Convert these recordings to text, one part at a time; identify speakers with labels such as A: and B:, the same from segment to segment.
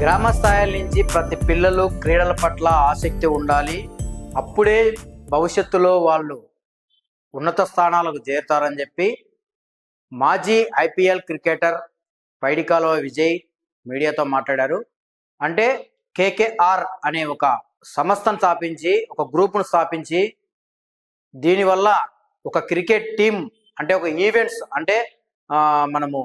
A: గ్రామ స్థాయిల నుంచి ప్రతి పిల్లలు క్రీడల పట్ల ఆసక్తి ఉండాలి. అప్పుడే భవిష్యత్తులో వాళ్ళు ఉన్నత స్థానాలకు చేరుతారని చెప్పి మాజీ ఐపీఎల్ క్రికెటర్ పైడికాలువ విజయ్ మీడియాతో మాట్లాడారు. అంటే కేకేఆర్ అనే ఒక సంస్థను స్థాపించి, ఒక గ్రూప్ను స్థాపించి, దీనివల్ల ఒక క్రికెట్ టీం అంటే ఒక ఈవెంట్స్ అంటే మనము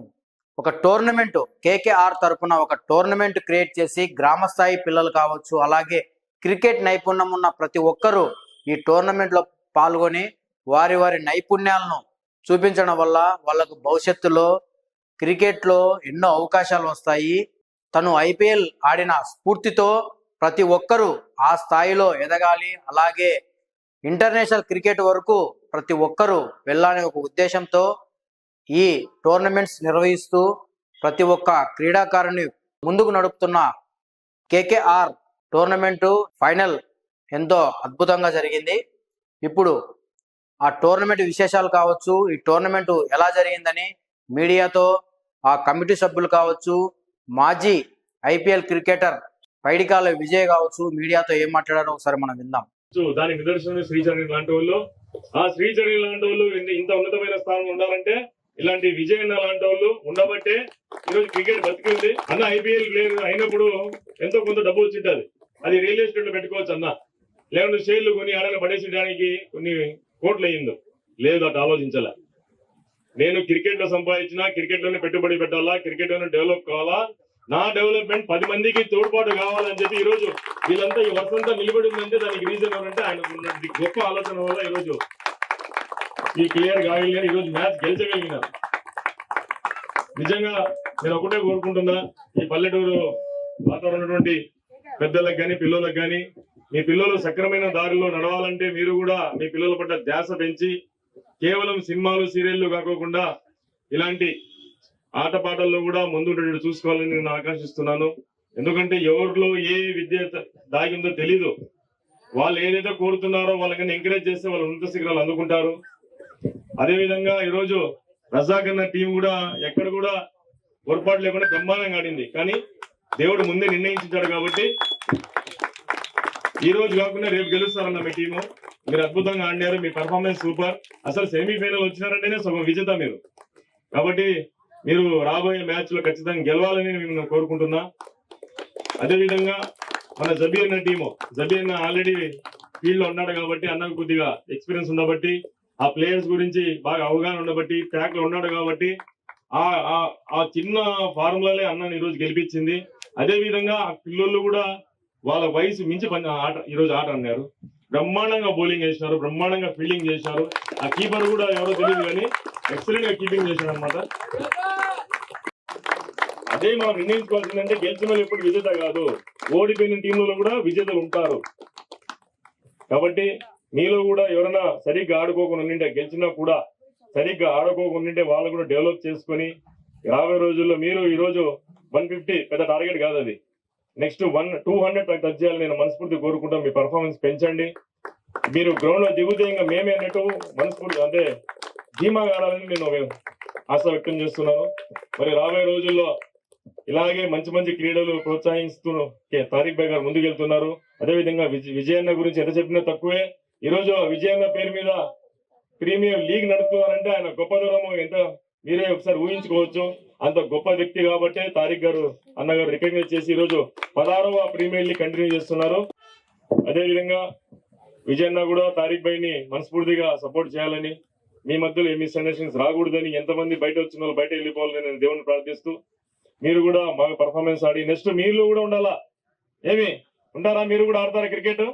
A: ఒక టోర్నమెంట్ కేకేఆర్ తరఫున ఒక టోర్నమెంట్ క్రియేట్ చేసి గ్రామ స్థాయి పిల్లలు కావచ్చు, అలాగే క్రికెట్ నైపుణ్యం ఉన్న ప్రతి ఒక్కరూ ఈ టోర్నమెంట్లో పాల్గొని వారి వారి నైపుణ్యాలను చూపించడం వల్ల వాళ్ళకు భవిష్యత్తులో క్రికెట్లో ఎన్నో అవకాశాలు వస్తాయి. తను ఐపీఎల్ ఆడిన స్ఫూర్తితో ప్రతి ఒక్కరూ ఆ స్థాయిలో ఎదగాలి, అలాగే ఇంటర్నేషనల్ క్రికెట్ వరకు ప్రతి ఒక్కరూ వెళ్ళాలనే ఒక ఉద్దేశంతో ఈ టోర్నమెంట్స్ నిర్వహిస్తూ ప్రతి ఒక్క క్రీడాకారుని ముందుకు నడుపుతున్న కేకేఆర్ టోర్నమెంటు ఫైనల్ ఎంతో అద్భుతంగా జరిగింది. ఇప్పుడు ఆ టోర్నమెంట్ విశేషాలు కావచ్చు, ఈ టోర్నమెంటు ఎలా జరిగిందని మీడియాతో ఆ కమిటీ సభ్యులు కావచ్చు, మాజీ ఐపీఎల్ క్రికెటర్ పైడికాలువ విజయ్ కావచ్చు మీడియాతో ఏం మాట్లాడారో ఒకసారి మనం విందాం.
B: దానికి నిదర్శనం శ్రీచరణ్ లాంటి వాళ్ళు. ఆ శ్రీచరణ్ లాంటి వాళ్ళు ఇంత ఉన్నతమైన స్థానం ఉండాలంటే ఇలాంటి విజయ్ అన్న లాంటి వాళ్ళు ఉండబట్టే ఈరోజు క్రికెట్ బతికింది. అన్న ఐపీఎల్ ప్లేయర్ అయినప్పుడు ఎంతో కొంత డబ్బు వచ్చింటది, అది రియల్ ఎస్టేట్ లో పెట్టుకోవచ్చు అన్న, లేకుంటే షేర్లు కొని ఆడని పడేసేయడానికి కొన్ని కోట్లు అయ్యిందో లేదు, అటు ఆలోచించాల. నేను క్రికెట్ లో సంపాదించినా క్రికెట్ లోనే పెట్టుబడి పెట్టాలా, క్రికెట్ లోనే డెవలప్ కావాలా, నా డెవలప్మెంట్ 10 మందికి తోడ్పాటు కావాలని చెప్పి ఈ రోజు వీళ్ళంతా ఈ వర్షంతా నిలబడి ఉందంటే దానికి రీజన్ ఏంటంటే ఆయన ఉన్నటువంటి గొప్ప ఆలోచన వల్ల ఈ రోజు ఈ క్లియర్ కాగలిగారు, ఈ రోజు మ్యాచ్ గెలిచగలిగినారు. నిజంగా నేను ఒకటే కోరుకుంటున్నా, ఈ పల్లెటూరు వాతావరణటువంటి పెద్దలకు కానీ పిల్లలకు కానీ, మీ పిల్లలు సక్రమైన దారిలో నడవాలంటే మీరు కూడా మీ పిల్లల పట్ల ధ్యాస పెంచి కేవలం సినిమాలు సీరియళ్లు కాకోకుండా ఇలాంటి ఆటపాటల్లో కూడా ముందుండేటట్టు చూసుకోవాలని నేను ఆకాంక్షిస్తున్నాను. ఎందుకంటే ఎవరిలో ఏ విద్య దాగిందో తెలీదు. వాళ్ళు ఏదైతే కోరుతున్నారో వాళ్ళకన్నా ఎంకరేజ్ చేస్తే వాళ్ళు ఉన్నత శిఖరాలు అందుకుంటారు. అదేవిధంగా ఈరోజు రజాక్ అన్న టీం కూడా ఎక్కడ కూడా పొరపాటు లేకుండా బ్రహ్మాండంగా ఆడింది. కానీ దేవుడు ముందే నిర్ణయించాడు కాబట్టి ఈ రోజు కాకుండా రేపు గెలుస్తారన్న మీ టీము. మీరు అద్భుతంగా ఆడినారు, మీ పర్ఫార్మెన్స్ సూపర్. అసలు సెమీఫైనల్ వచ్చినారంటేనే సగం విజేత మీరు. కాబట్టి మీరు రాబోయే మ్యాచ్ లో ఖచ్చితంగా గెలవాలని నేను కోరుకుంటున్నా. అదేవిధంగా మన జబీ అన్న టీము, జబీ అన్న ఆల్రెడీ ఫీల్డ్ లో ఉన్నాడు కాబట్టి, అన్నకు కొద్దిగా ఎక్స్పీరియన్స్ ఉండబట్టి, ఆ ప్లేయర్స్ గురించి బాగా అవగాహన ఉండబట్టి, ట్రాక్ లో ఉన్నాడు కాబట్టి ఆ చిన్న ఫార్ములాలే అన్నని ఈ రోజు గెలిపించింది. అదే విధంగా ఆ పిల్లలు కూడా వాళ్ళ వయసు మించి ఆట ఈ రోజు ఆట అన్నారు. బ్రహ్మాండంగా బౌలింగ్ చేసినారు, బ్రహ్మాండంగా ఫీల్డింగ్ చేసినారు. ఆ కీపర్ కూడా ఎవరో తెలియదు కానీ ఎక్సలెంట్ గా కీపింగ్ చేశారు అనమాట. అదే మనం నిర్ణయించుకోవాల్సిందంటే గెలిచిన వాళ్ళు ఎప్పుడు విజేత కాదు, ఓడిపోయిన టీంలలో కూడా విజేతలు ఉంటారు. కాబట్టి మీలో కూడా ఎవరైనా సరిగ్గా ఆడుకోకుండా ఉంటే, గెలిచినా కూడా సరిగ్గా ఆడుకోకుండా వాళ్ళు కూడా డెవలప్ చేసుకుని రాబోయే రోజుల్లో మీరు ఈ రోజు 150 పెద్ద టార్గెట్ కాదు, అది నెక్స్ట్ 200 టచ్ చేయాలని నేను మనస్ఫూర్తి కోరుకుంటాం. మీ పర్ఫార్మెన్స్ పెంచండి. మీరు గ్రౌండ్ లో దిగుతే ఇంకా మేమే అన్నట్టు మనస్ఫూర్తి అంటే ధీమాగా ఆడాలని నేను ఆశ వ్యక్తం చేస్తున్నాను. మరి రాబోయే రోజుల్లో ఇలాగే మంచి మంచి క్రీడలు ప్రోత్సహిస్తూ తారిక్ భాయ్ గారు ముందుకెళ్తున్నారు. అదేవిధంగా విజయన్న గురించి ఎంత చెప్పినా తక్కువే. ఈ రోజు విజయన్న పేరు మీద ప్రీమియం లీగ్ నడుపుతున్నారంటే ఆయన గొప్పదనము ఎంత మీరే ఒకసారి ఊహించుకోవచ్చు. అంత గొప్ప వ్యక్తి కాబట్టి తారిక్ గారు అన్నగారు రికగ్నైజ్ చేసి ఈ రోజు 16వ ప్రీమియర్ లీగ్ కంటిన్యూ చేస్తున్నారు. అదేవిధంగా విజయన్న కూడా తారిక్ భాయ్ ని మనస్ఫూర్తిగా సపోర్ట్ చేయాలని, మీ మధ్యలో ఏ మిస్అండర్స్టాండింగ్స్ రాకూడదని, ఎంతమంది బయట వచ్చిన వాళ్ళు బయట వెళ్ళిపోవాలని నేను దేవుని ప్రార్థిస్తూ, మీరు కూడా బాగా పర్ఫార్మెన్స్ ఆడి నెక్స్ట్ మీరు కూడా ఉండాలా. ఏమి ఉంటారా? మీరు కూడా ఆడతారా క్రికెట్?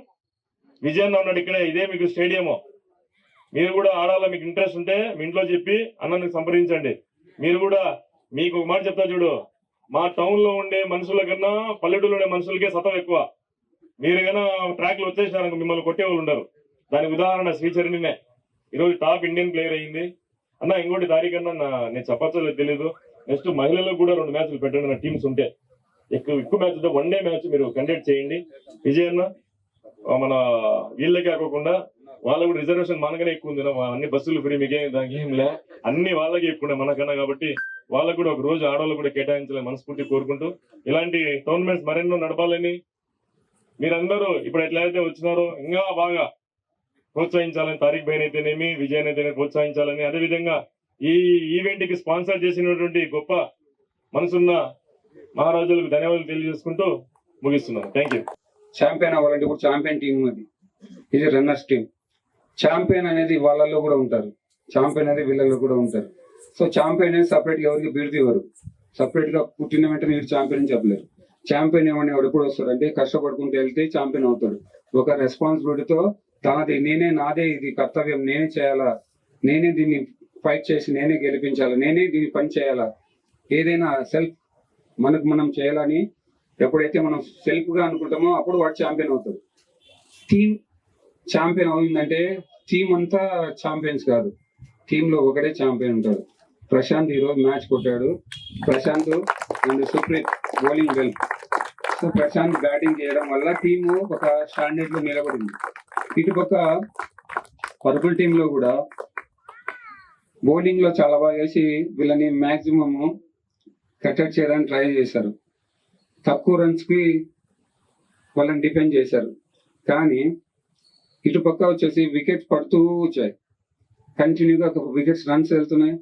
B: విజయన్న ఉన్నాడు ఇక్కడే, ఇదే మీకు స్టేడియము. మీరు కూడా ఆడాలా, మీకు ఇంట్రెస్ట్ ఉంటే మీ ఇంట్లో చెప్పి అన్నని సంప్రదించండి. మీరు కూడా మీకు ఒక మాట చెప్తా చూడు, మా టౌన్ లో ఉండే మనుషుల కన్నా పల్లెటూరులో ఉండే మనుషులకే సతం ఎక్కువ. మీరు కన్నా ట్రాక్ లో వచ్చేసినారు మిమ్మల్ని కొట్టే వాళ్ళు ఉండరు. దానికి ఉదాహరణ శ్రీచరణినే ఈరోజు టాప్ ఇండియన్ ప్లేయర్ అయింది. అన్న ఇంకోటి తారీఖు అన్న నేను చెప్పచ్చో తెలీదు, నెక్స్ట్ మహిళలకు కూడా 2 మ్యాచ్లు పెట్టండి నా టీమ్స్ ఉంటే. ఎక్కువ మ్యాచ్ ఉంటే 1 డే మ్యాచ్ మీరు కండక్ట్ చేయండి. విజయన్న మన వీళ్ళకే కాకుండా వాళ్ళకు కూడా రిజర్వేషన్ మనకనే ఎక్కువ ఉంది. అన్ని బస్సులు ఫ్రీ, మీకేం దానికి ఏం లే, అన్ని వాళ్ళకే ఎక్కువ మనకన్నా. కాబట్టి వాళ్ళకు కూడా ఒక రోజు ఆడవాళ్ళు కూడా కేటాయించాలని మనస్ఫూర్తి కోరుకుంటూ ఇలాంటి టోర్నమెంట్స్ మరెన్నో నడపాలని మీరందరూ ఇప్పుడు ఎట్లయితే వచ్చినారో ఇంకా బాగా ప్రోత్సహించాలని, తారీఖ్ బైన్ అయితేనేమి, విజయ్ అయితేనేమి ప్రోత్సహించాలని, అదేవిధంగా ఈ ఈవెంట్ కి స్పాన్సర్ చేసినటువంటి గొప్ప మనసున్న మహారాజులకు ధన్యవాదాలు తెలియజేసుకుంటూ ముగిస్తున్నాను. Thank you.
C: ఛాంపియన్ అవ్వాలంటే ఇప్పుడు ఛాంపియన్ టీం అది, ఇది రన్నర్స్ టీం. ఛాంపియన్ అనేది వాళ్ళల్లో కూడా ఉంటారు, ఛాంపియన్ అనేది వీళ్ళల్లో కూడా ఉంటారు. సో ఛాంపియన్ అనేది సపరేట్ గా ఎవరికి బిరుదు ఇవ్వరు. సపరేట్ గా పుట్టిన వెంటనే వీడు ఛాంపియన్ అని చెప్పలేరు. ఛాంపియన్ ఏమన్నా ఎవడు ఎప్పుడు వస్తాడు అంటే కష్టపడుకుంటూ వెళ్తే ఛాంపియన్ అవుతాడు. ఒక రెస్పాన్సిబిలిటీతో తనది నాదే ఇది కర్తవ్యం, నేనే చేయాలా, నేనే దీన్ని ఫైట్ చేసి నేనే గెలిపించాలా, నేనే దీన్ని పని చేయాలా, ఏదైనా సెల్ఫ్ మనం చేయాలని ఎప్పుడైతే మనం సెల్ఫ్ గా అనుకుంటామో అప్పుడు వాడు ఛాంపియన్ అవుతాడు. టీం ఛాంపియన్ అవుతుందంటే టీం అంతా ఛాంపియన్స్ కాదు, టీమ్ లో ఒకటే ఛాంపియన్ ఉంటాడు. ప్రశాంత్ ఈరోజు మ్యాచ్ కొట్టాడు. Prashant and Supreeth bowling well. So Prashant batting చేయడం వల్ల టీము ఒక స్టాండర్డ్ లో నిలబడింది. ఇటుపక్క పర్పుల్ టీమ్ లో కూడా బౌలింగ్ లో చాలా బాగా వేసి వీళ్ళని మాక్సిమం కట్టడి చేయడానికి ట్రై చేశారు. తక్కువ రన్స్ కి వాళ్ళని డిఫెండ్ చేశారు. కానీ ఇటుపక్క వచ్చేసి వికెట్స్ పడుతూ వచ్చాయి, కంటిన్యూగా వికెట్స్ రన్స్ వెళ్తున్నాయి,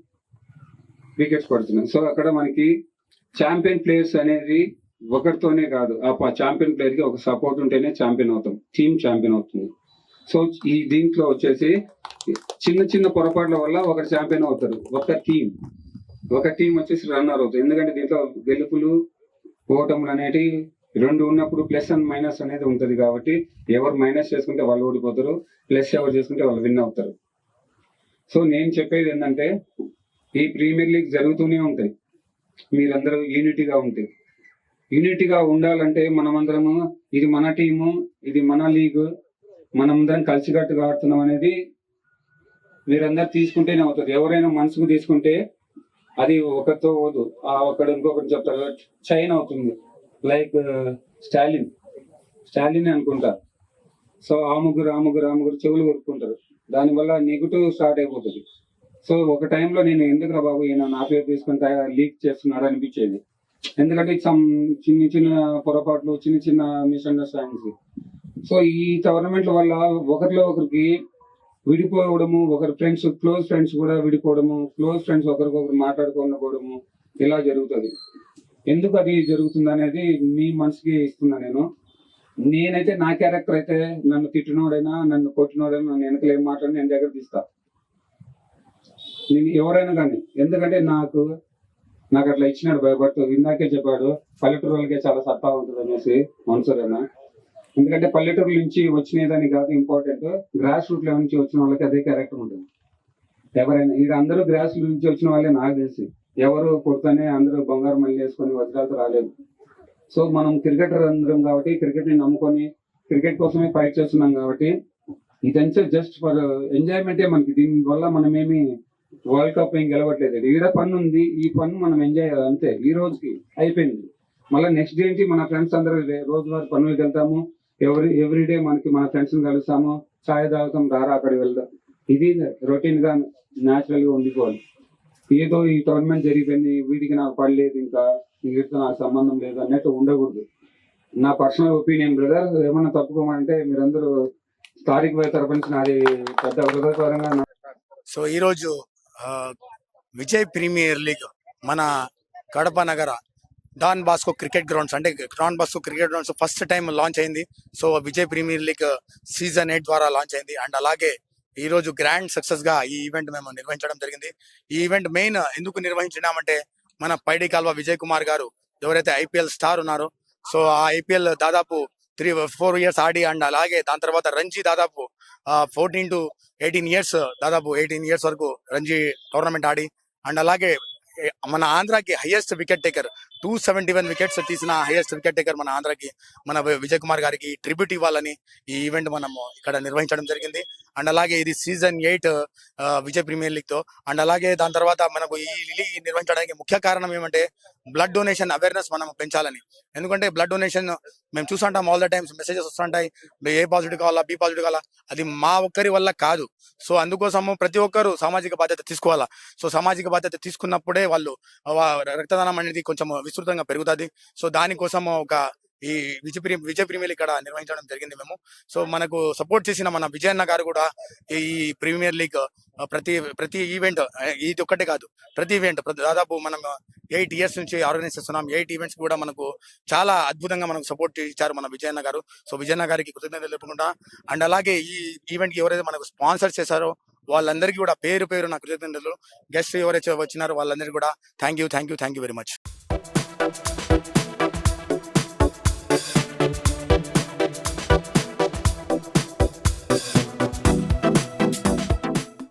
C: వికెట్స్ పడుతున్నాయి. సో అక్కడ మనకి ఛాంపియన్ ప్లేయర్స్ అనేది ఒకరితోనే కాదు, ఆ ఛాంపియన్ ప్లేయర్ కి ఒక సపోర్ట్ ఉంటేనే ఛాంపియన్ అవుతాం, టీమ్ ఛాంపియన్ అవుతుంది. సో ఈ దీంట్లో వచ్చేసి చిన్న చిన్న పొరపాట్ల వల్ల ఒకరు ఛాంపియన్ అవుతారు, ఒక టీం వచ్చేసి రన్నర్ అవుతుంది. ఎందుకంటే దీంట్లో గెలుపులు ఓటములు అనేటి రెండు ఉన్నప్పుడు ప్లస్ అండ్ మైనస్ అనేది ఉంటది. కాబట్టి ఎవరు మైనస్ చేసుకుంటే వాళ్ళు ఓడిపోతారు, ప్లస్ ఎవరు చేసుకుంటే వాళ్ళు విన్ అవుతారు. సో నేను చెప్పేది ఏంటంటే ఈ ప్రీమియర్ లీగ్ జరుగుతూనే ఉంటాయి, మీరందరూ యూనిటీగా ఉండాలంటే మనమందరము ఇది మన టీము, ఇది మన లీగ్, మనమందరం కలిసికట్టుగా ఆడుతున్నాం అనేది మీరందరూ తీసుకుంటేనే అవుతుంది. ఎవరైనా మనసుకు తీసుకుంటే అది ఒకరితో పోదు, ఆ ఒకడు ఇంకొకటి చెప్తారు, చైన్ అవుతుంది. లైక్ స్టాలిన్ అనుకుంటా. సో ఆ ముగ్గురు చెవులు కొట్టుకుంటారు, దానివల్ల నెగిటివ్ స్టార్ట్ అయిపోతుంది. సో ఒక టైంలో నేను ఎందుకురా బాబు ఈయన నా పేరు తీసుకుంటా లీక్ చేస్తున్నాడు అనిపించేది. ఎందుకంటే చిన్న చిన్న పొరపాట్లు, చిన్న చిన్న మిస్అండర్స్టాండింగ్స్. సో ఈ టోర్నమెంట్ల వల్ల ఒకరిలో ఒకరికి విడిపోవడము, ఒకరి ఫ్రెండ్స్ క్లోజ్ ఫ్రెండ్స్ కూడా విడిపోవడము, క్లోజ్ ఫ్రెండ్స్ ఒకరికొకరు మాట్లాడుకోకపోవడము ఇలా జరుగుతుంది. ఎందుకు అది జరుగుతుంది అనేది మీ మనసుకి ఇస్తున్నా. నేనైతే నా క్యారెక్టర్ అయితే నన్ను తిట్టినోడైనా నన్ను కొట్టినోడైనా నన్ను వెనకలు ఏం మాట్లాడి నేను దగ్గర తీస్తా, నేను ఎవరైనా కానీ. ఎందుకంటే నాకు అట్లా ఇచ్చినాడు భయపడుతూ. ఇందాకే చెప్పాడు పల్లెటూరు వాళ్ళకే చాలా సత్తా ఉంటుంది అనేసి మనసురైనా. ఎందుకంటే పల్లెటూరు నుంచి వచ్చినదని కాదు ఇంపార్టెంట్, గ్రాస్ రూట్ లెవెల్ నుంచి వచ్చిన వాళ్ళకి అదే క్యారెక్టర్ ఉంటుంది. ఎవరైనా ఇక్కడ అందరూ గ్రాస్ రూట్ నుంచి వచ్చిన వాళ్ళే నాకు తెలిసి. ఎవరు పుడతానే అందరూ బంగారు మళ్ళీ వేసుకొని వజ్రాలతో రాలేదు. సో మనం క్రికెటర్ అందరం కాబట్టి క్రికెట్ ని నమ్ముకొని క్రికెట్ కోసమే ఫైట్ చేస్తున్నాం కాబట్టి ఇదంతా జస్ట్ ఫర్ ఎంజాయ్మెంటే మనకి. దీని వల్ల మనమేమి వరల్డ్ కప్ ఏం గెలవట్లేదు. ఈడ పన్ను ఉంది, ఈ పన్ను మనం ఎంజాయ్ అంతే, ఈ రోజుకి అయిపోయింది. మళ్ళీ నెక్స్ట్ డే నుంచి మన ఫ్రెండ్స్ అందరూ రోజువారీ పనులకు వెళ్తాము, ఎవ్రీడే మనకి మన ఫ్రెండ్స్ ని కలుస్తాము, ఛాయ్ తాగుతాం, రారా అక్కడికి వెళ్దాం. ఇది రొటీన్ గా న్యాచురల్ గా ఉండిపోవాలి. ఏదో ఈ టోర్నమెంట్ జరిగిపోయింది, వీటికి నాకు పడలేదు, ఇంకా వీటితో నాకు సంబంధం లేదు అన్నట్టు ఉండకూడదు. నా పర్సనల్ ఒపీనియన్ బ్రదర్. ఏమన్నా తప్పుకోమంటే మీరందరూ తారీఖు పోయే తరపు నుంచి నాది పెద్ద హృదయపరంగా.
D: సో ఈరోజు విజయ్ ప్రీమియర్ లీగ్ మన కడప నగర Don Bosco cricket grounds first time launch అయింది. So Vijay premier league season 8 ద్వారా లాంచ్ అయింది. అండ్ అలాగే ఈ రోజు గ్రాండ్ సక్సెస్ గా ఈ ఈవెంట్ మేము నిర్వహించడం జరిగింది. ఈ ఈవెంట్ మెయిన్ ఎందుకు నిర్వహించినామంటే మన పైడి కాల్వ విజయ్ కుమార్ గారు ఎవరైతే ఐపీఎల్ స్టార్ ఉన్నారో, సో ఆ ఐపీఎల్ దాదాపు 3-4 ఇయర్స్ ఆడి, అండ్ అలాగే దాని తర్వాత రంజీ దాదాపు 14 to 18 ఇయర్స్, దాదాపు 18 ఇయర్స్ వరకు రంజీ టోర్నమెంట్ ఆడి, అండ్ అలాగే మన ఆంధ్రాకి హైయెస్ట్ వికెట్ టేకర్ 271 వికెట్స్ తీసిన హైయెస్ట్ వికెట్ టేకర్ మన ఆంధ్రాకి మన విజయ్ కుమార్ గారికి ట్రిబ్యూట్ ఇవ్వాలని ఈ ఈవెంట్ మనము ఇక్కడ నిర్వహించడం జరిగింది. అండ్ అలాగే ఇది సీజన్ 8 విజయ్ ప్రీమియర్ లీగ్ తో. అండ్ అలాగే దాని తర్వాత మనకు ఈ లీగ్ నిర్వహించడానికి ముఖ్య కారణం ఏమంటే బ్లడ్ డొనేషన్ అవేర్నెస్ మనం పెంచాలని. ఎందుకంటే బ్లడ్ డొనేషన్ మేము చూస్తుంటాం, ఆల్ ద టైమ్స్ మెసేజెస్ వస్తుంటాయి, ఏ పాజిటివ్ కావాలా, బి పాజిటివ్ కావాలా. అది మా ఒక్కరి వల్ల కాదు. సో అందుకోసము ప్రతి ఒక్కరు సామాజిక బాధ్యత తీసుకోవాలా. సో సామాజిక బాధ్యత తీసుకున్నప్పుడే వాళ్ళు రక్తదానం అనేది కొంచెం విస్తృతంగా పెరుగుతుంది. సో దానికోసం ఒక ఈ విజయ ప్రీమియర్ ఇక్కడ నిర్వహించడం జరిగింది మేము. సో మనకు సపోర్ట్ చేసిన మన విజయన్న గారు కూడా ఈ ప్రీమియర్ లీగ్ ప్రతి ఈవెంట్, ఇది ఒక్కటే కాదు, ప్రతి ఈవెంట్ దాదాపు మనం 8 years నుంచి ఆర్గనైజ్ చేస్తున్నాం. 8 ఈవెంట్స్ కూడా మనకు చాలా అద్భుతంగా మనకు సపోర్ట్ ఇచ్చారు మన విజయన్న గారు. సో విజయన్న గారికి కృతజ్ఞతలు తెలుపుకుంటా. అండ్ అలాగే ఈ ఈవెంట్ కి ఎవరైతే మనకు స్పాన్సర్ చేశారో వాళ్ళందరికీ కూడా పేరు పేరు నా కృతజ్ఞతలు. గెస్ట్ ఎవరైతే వచ్చినారో వాళ్ళందరికీ కూడా థ్యాంక్ యూ వెరీ మచ్.